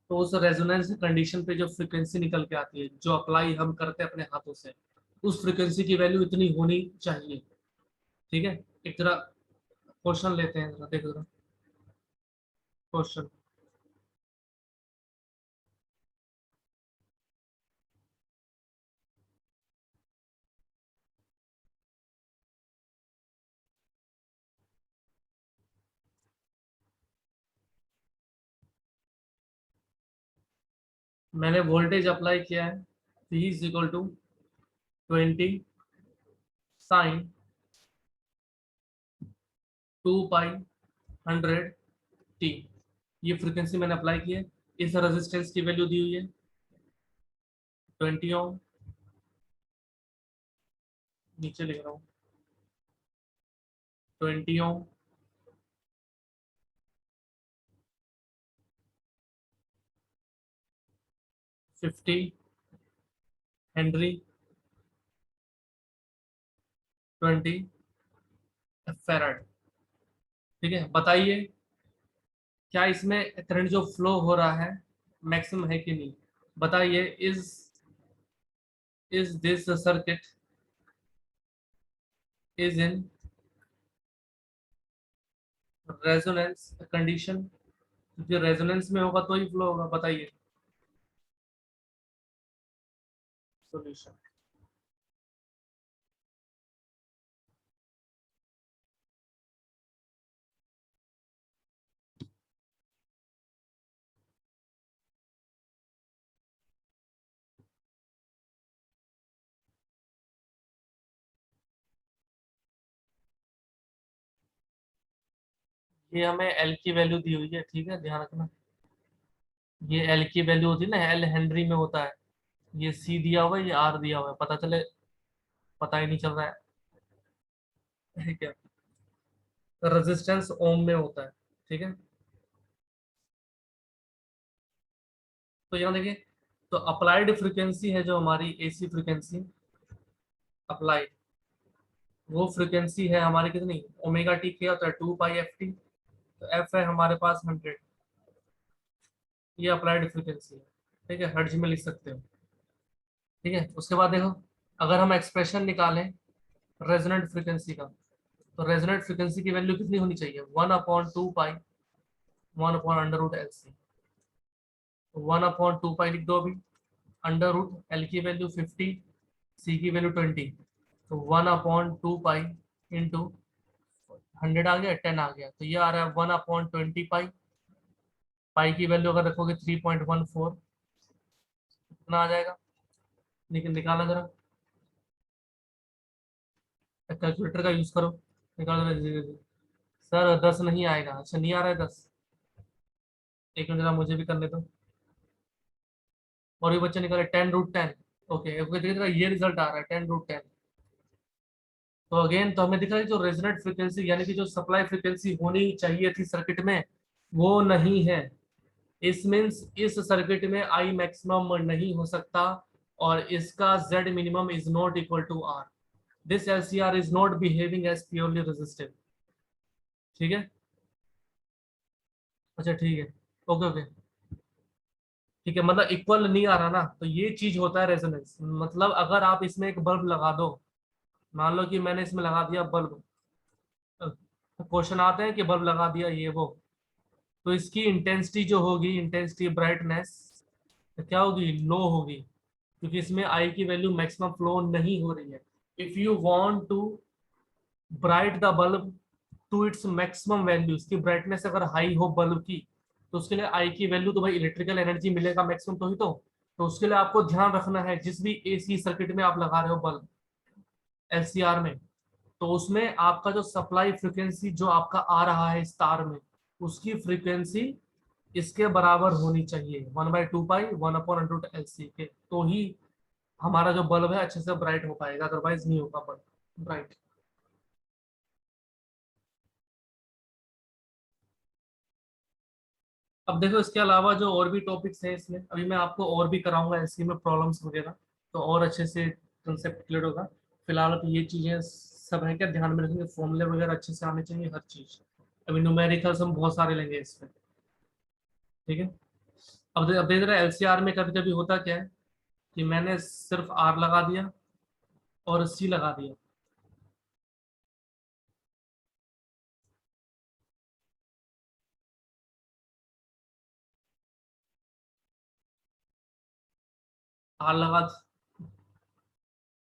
तो उस रेजोनेंस कंडीशन पे जो फ्रीक्वेंसी निकल के आती है, जो अप्लाई हम करते हैं अपने हाथों से, उस फ्रीक्वेंसी की वैल्यू इतनी होनी चाहिए। ठीक है, एक तरह क्वेश्चन लेते हैं, जरा देखो जरा क्वेश्चन। मैंने वोल्टेज अप्लाई किया है, V is equal to 20 sin 2 pi 100 t। ये फ्रीक्वेंसी मैंने अप्लाई की है। इस रेजिस्टेंस की वैल्यू दी हुई है 20 ओम। नीचे लिख रहा हूँ 20 ओम, 50 हेनरी, 20 फेराड। ठीक है, बताइए क्या इसमें करंट जो फ्लो हो रहा है मैक्सिमम है कि नहीं? बताइए, is this circuit is in resonance condition? क्योंकि रेजोनेंस में होगा तो ही फ्लो होगा। बताइए सॉल्यूशन। ये हमें एल की वैल्यू दी हुई है। ठीक है, ध्यान रखना, ये एल की वैल्यू होती है ना, एल हेनरी में होता है। ये सी दिया हुआ है, ये आर दिया हुआ है, पता चले, पता ही नहीं चल रहा है क्या? रेजिस्टेंस ओम में होता है। ठीक है, तो यहाँ देखिए, तो अप्लाइड फ्रीक्वेंसी है जो हमारी एसी फ्रीक्वेंसी अप्लाइड, वो फ्रीक्वेंसी है हमारी कितनी? ओमेगा टी क्या होता है? 2 पाई एफ टी। तो एफ है हमारे पास 100। ये अप्लाइड फ्रीक्वेंसी है। ठीक है, हर्ट्ज में लिख सकते हो। ठीक है, उसके बाद देखो, अगर हम एक्सप्रेशन निकालें रेजोनेंट फ्रीक्वेंसी का, तो रेजोनेंट फ्रीक्वेंसी की वैल्यू कितनी होनी चाहिए? 1/2 पाई 1/√LC। 1/2 पाई लिख दो अभी। अंडर रूट एल की वैल्यू 50, सी की वैल्यू 20, तो 1/2 पाई इंटू 100 आ गया, 10 आ गया, तो ये आ रहा है 1/20 पाई। पाई की वैल्यू अगर रखोगे 3.14, कितना आ जाएगा? निकालना जरा, कैलकुलेटर का यूज करो, निकालो जरा। सर 10 नहीं आएगा। अच्छा, नहीं आ रहा है 10? एक मिनट जरा, मुझे भी करने दो। और ये बच्चे निकाले 10√10। ओके ओके, देखिए जरा, ये रिजल्ट आ रहा है 10√10। तो अगेन तो हमें दिख रहा है जो रेजोनेंट फ्रीक्वेंसी यानी कि जो सप्लाई फ्रीक्वेंसी होनी चाहिए थी सर्किट में, वो नहीं है। इस मीन्स इस सर्किट में आई मैक्सिमम नहीं हो सकता, और इसका Z minimum is not equal to R. This LCR is not behaving as purely resistive. ठीक है। अच्छा ठीक है। Okay okay. ठीक है, मतलब इक्वल नहीं आ रहा ना, तो ये चीज होता है रेजोनेंस। मतलब अगर आप इसमें एक बल्ब लगा दो, मान लो कि मैंने इसमें लगा दिया बल्ब, तो क्वेश्चन आते हैं कि बल्ब लगा दिया ये वो, तो इसकी इंटेंसिटी जो होगी, इंटेंसिटी ब्राइटनेस, तो क्या होगी, लो होगी, क्योंकि इसमें आई की वैल्यू मैक्सिमम फ्लो नहीं हो रही है। If you want to bright the bulb to its maximum value, इसकी ब्राइटनेस अगर हाई हो बल्ब की, तो उसके लिए आई की वैल्यू, तो भाई इलेक्ट्रिकल एनर्जी मिलेगा मैक्सिमम, तो ही तो उसके लिए आपको ध्यान रखना है, जिस भी एसी सर्किट में आप लगा रहे हो बल्ब, एलसीआर में, तो उसमें आपका जो सप्लाई फ्रीक्वेंसी जो आपका आ रहा है इस तार में, उसकी फ्रीक्वेंसी इसके बराबर होनी चाहिए, 1/2 पाई 1/√LC के, तो ही हमारा जो बल्ब है अच्छे से ब्राइट हो पाएगा, अदरवाइज नहीं होगा बल्ब ब्राइट। अब देखो, इसके अलावा जो और भी टॉपिक्स हैं इसमें, अभी मैं आपको और भी कराऊंगा ऐसे में प्रॉब्लम्स वगैरह, तो और अच्छे से कंसेप्ट क्लियर होगा। फिलहाल तो ये चीजें सब है क्या ध्यान में रखेंगे, फॉर्मूले वगैरह अच्छे से आने चाहिए हर चीज। अभी न्यूमेरिकल्स हम बहुत सारे लेंगे इसमें। ठीक है। अब देख रहे एलसीआर में कभी कभी होता क्या है कि मैंने सिर्फ आर लगा दिया और सी लगा दिया। आर लगा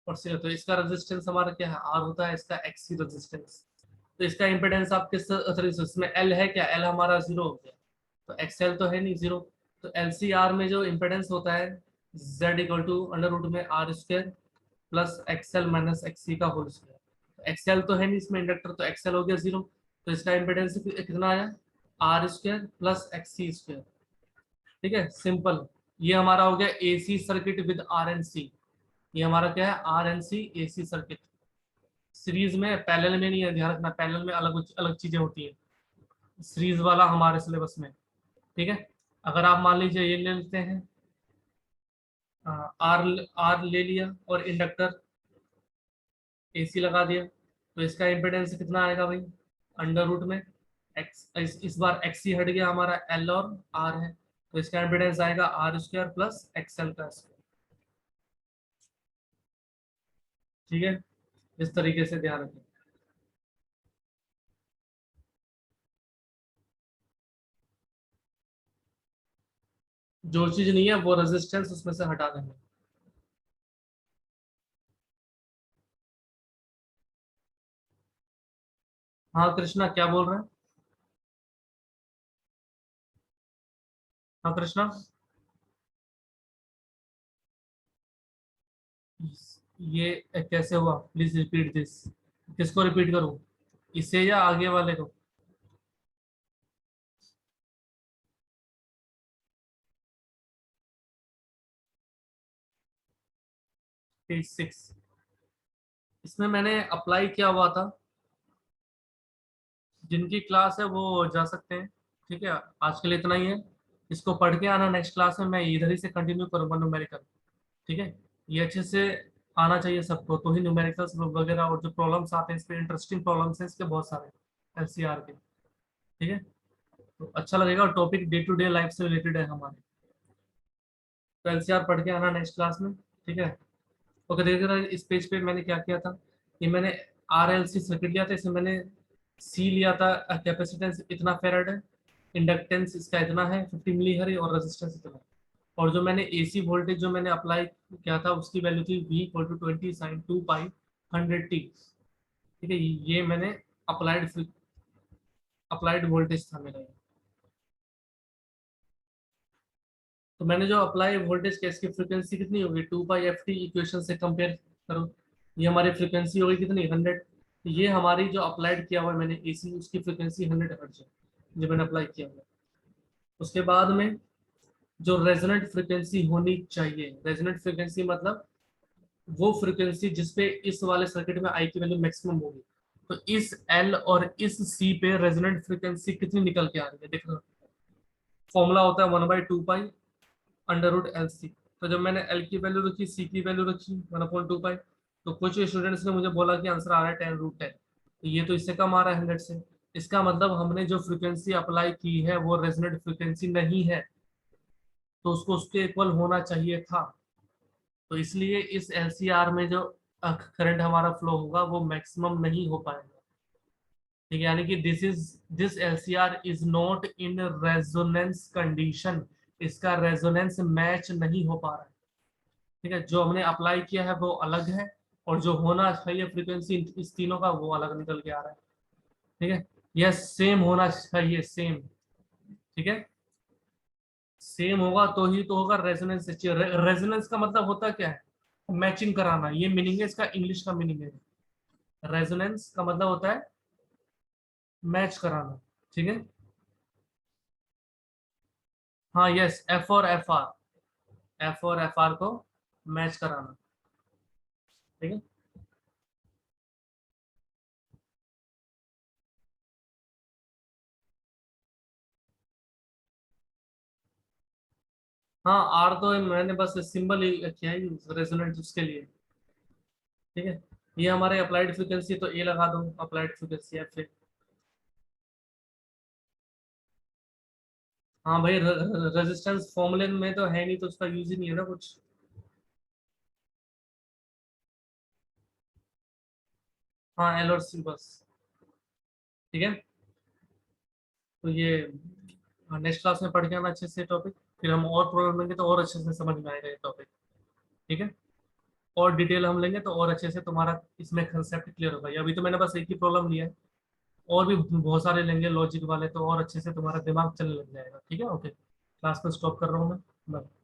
और सी, तो इसका रेजिस्टेंस हमारा क्या है, आर होता है, इसका एक्सी रेजिस्टेंस। तो इसका इम्पिडेंस आप किस सॉरी, इसमें एल है क्या, एल हमारा जीरो हो गया, तो एक्सएल तो है नहीं जीरो। तो एलसीआर में जो इम्पिडेंस होता है, Z equal to under root में R square plus XL minus XC का होल स्क्वायर। एक्सएल तो है नहीं इसमें इंडक्टर, तो एक्सएल हो गया जीरो, तो इसका इम्पिडेंस कितना आया, R square plus XC square. ठीक है, सिंपल। ये हमारा हो गया AC circuit with R and C. ये हमारा क्या है, R and C AC circuit. Series में, पैरेलल में नहीं है, ध्यान रखना, पैरेलल में अलग अलग चीजें होती हैं, सीरीज वाला हमारे सिलेबस में। ठीक है। अगर आप मान लीजिए ये ले लेते हैं, आर आर ले लिया और इंडक्टर एसी लगा दिया, तो इसका इम्पिडेंस कितना आएगा भाई, अंडर रूट में एक्स, इस बार एक्सी हट गया, हमारा एल और आर है, तो इसका इम्पिडेंस आएगा आर स्क्वायर प्लस एक्सएल का स्क्वायर। ठीक है, इस तरीके से ध्यान रखें। जो चीज नहीं है वो रेजिस्टेंस उसमें से हटा देंगे। हाँ कृष्णा, क्या बोल रहे हैं। हाँ कृष्णा, ये कैसे हुआ, प्लीज रिपीट दिस। किसको रिपीट करूं, इसे या आगे वाले को। पेज 6, इसमें मैंने अप्लाई किया हुआ था, जिनकी क्लास है वो जा सकते हैं। ठीक है, आज के लिए इतना ही है। इसको पढ़ के आना, नेक्स्ट क्लास में मैं इधर ही से कंटिन्यू करूंगा न्यूमेरिकल। ठीक है, ये अच्छे से आना चाहिए सबको, तो ही न्यूमेरिकल्स वगैरह और जो प्रॉब्लम्स आते हैं इस पे, इंटरेस्टिंग प्रॉब्लम्स हैं इसके बहुत सारे, एलसीआर के। ठीक है, तो अच्छा लगेगा, और topic day to day life से रिलेटेड है हमारे। तो एलसीआर पढ़ के आना नेक्स्ट क्लास में। ठीक है। ओके, देखिए जरा इस पेज पे मैंने क्या किया था, ये मैंने आर एल सी सर्किट लिया था, इसमें मैंने सी लिया था, कैपेसिटेंस इतना फेराड है, इंडक्टेंस इसका इतना है 50 मिली है, और रेजिस्टेंस इतना है। और जो मैंने एसी वोल्टेज जो मैंने अप्लाई किया था उसकी वैल्यू थी V equal to 20 sin 2 pi 100t। ठीक है, ये मैंने अप्लाइड अप्लाइड वोल्टेज था मेरा ये। तो मैंने जो अप्लाई वोल्टेज किया, इसकी फ्रिक्वेंसी कितनी होगी, 2 पाई FT, इक्वेशन से कंपेयर करो, ये हमारी फ्रिक्वेंसी होगी कितनी, 100। ये हमारी जो अप्लाइड किया हुआ है मैंने एसी, उसकी फ्रिक्वेंसी 100 हर्ट्ज है, जो मैंने अप्लाई किया हुआ है। उसके बाद में जो रेजोनेंट फ्रिक्वेंसी होनी चाहिए, रेजोनेंट फ्रिक्वेंसी मतलब वो फ्रिक्वेंसी जिसपे इस वाले सर्किट में आई की वैल्यू मैक्सिमम होगी, तो इस एल और इस सी पे रेजोनेंट फ्रिक्वेंसी कितनी निकल के आ रही है, देखो फॉर्मूला होता है 1/2 pi under root L C. तो जब मैंने एल की वैल्यू रखी, सी की वैल्यू रखी 1/2 पाई, तो कुछ स्टूडेंट्स ने मुझे बोला कि आंसर आ रहा है 10√10, तो ये तो इससे कम आ रहा है 100 से। इसका मतलब हमने जो फ्रीक्वेंसी अप्लाई की है वो रेजोनेंट फ्रीक्वेंसी नहीं है, तो उसको उसके इक्वल होना चाहिए था। तो इसलिए इस एलसीआर में जो करंट हमारा फ्लो होगा वो मैक्सिमम नहीं हो पाएगा। ठीक है, यानी कि this LCR is not in resonance condition, इसका रेजोनेंस मैच नहीं हो पा रहा है। ठीक है, जो हमने अप्लाई किया है वो अलग है, और जो होना चाहिए फ्रीक्वेंसी इस तीनों का वो अलग निकल के आ रहा है। ठीक है, यह सेम होना चाहिए, सेम। ठीक है, सेम होगा तो ही तो होगा रेजोनेंस। रेजोनेंस का मतलब होता क्या है? मैचिंग कराना, ये मीनिंग है इसका, इंग्लिश का मीनिंग है। रेजोनेंस का मतलब होता है मैच कराना। ठीक है, हाँ यस, एफ और एफ आर को मैच कराना। ठीक है, हाँ आर तो मैंने बस सिंबल ही किया है रेजोनेंट उसके लिए। ठीक है, ये हमारे अप्लाइड फ्रिक्वेंसी, तो ए लगा दो अप्लाइड फ्रिक्वेंसी है फिर। हाँ भाई, रेजिस्टेंस फॉर्मूले में तो है नहीं, तो उसका यूज ही नहीं है ना कुछ। हाँ एल और सी बस। ठीक है, तो ये नेक्स्ट क्लास में पढ़ के आना अच्छे से टॉपिक, फिर हम और प्रॉब्लम लेंगे तो और अच्छे से समझ में आएगा ये टॉपिक। ठीक है, और डिटेल हम लेंगे तो और अच्छे से तुम्हारा इसमें कंसेप्ट क्लियर होगा। ये अभी तो मैंने बस एक ही प्रॉब्लम लिया है, और भी बहुत सारे लेंगे लॉजिक वाले, तो और अच्छे से तुम्हारा दिमाग चलने लग जाएगा। ठीक है, ओके, क्लास को स्टॉप कर रहा हूँ मैं। बाय।